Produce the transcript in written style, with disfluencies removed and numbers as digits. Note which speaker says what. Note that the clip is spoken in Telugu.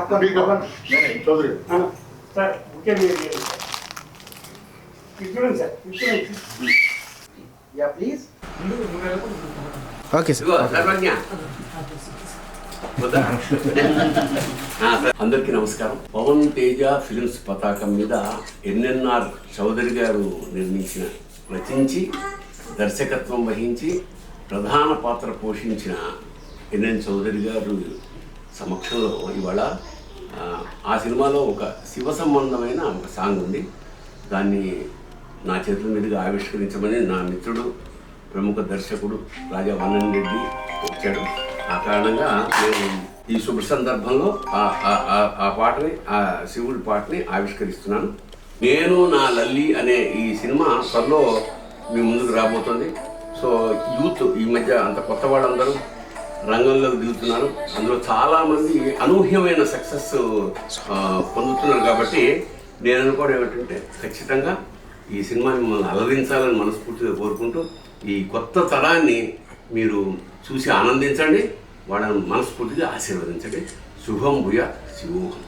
Speaker 1: చౌదరి
Speaker 2: సార్ ఓకే చూడండి sir
Speaker 3: yeah please.
Speaker 4: Okay sir.
Speaker 5: Sarvagna అందరికీ నమస్కారం. పవన్ తేజ ఫిల్మ్స్ పతాకం మీద ఎన్ఎన్ఆర్ చౌదరి గారు రచించి దర్శకత్వం వహించి ప్రధాన పాత్ర పోషించిన ఎన్ఎన్ చౌదరి గారు సమక్షంలో ఇవాళ ఆ సినిమాలో ఒక శివ సంబంధమైన ఒక సాంగ్ ఉంది. దాన్ని నా చేతుల మీదుగా ఆవిష్కరించమని నా మిత్రుడు ప్రముఖ దర్శకుడు రాజా వన్నన్ రెడ్డి వచ్చాడు. ఆ కారణంగా నేను ఈ శుభ సందర్భంలో ఆ పాటని, ఆ శివుడి పాటని ఆవిష్కరిస్తున్నాను. నేను నా లల్లి అనే ఈ సినిమా త్వరలో మీ ముందుకు రాబోతుంది. సో యూత్ ఈ మధ్య అంత కొత్త వాళ్ళందరూ రంగంలోకి దిగుతున్నారు. అందులో చాలామంది అనూహ్యమైన సక్సెస్ పొందుతున్నారు. కాబట్టి నేను అనుకోవడం ఏమిటంటే ఖచ్చితంగా ఈ సినిమాని మిమ్మల్ని అలరించాలని మనస్ఫూర్తిగా కోరుకుంటూ ఈ కొత్త తరాన్ని మీరు చూసి ఆనందించండి, వాళ్ళని మనస్ఫూర్తిగా ఆశీర్వదించండి. శుభం భూయా శివోహం.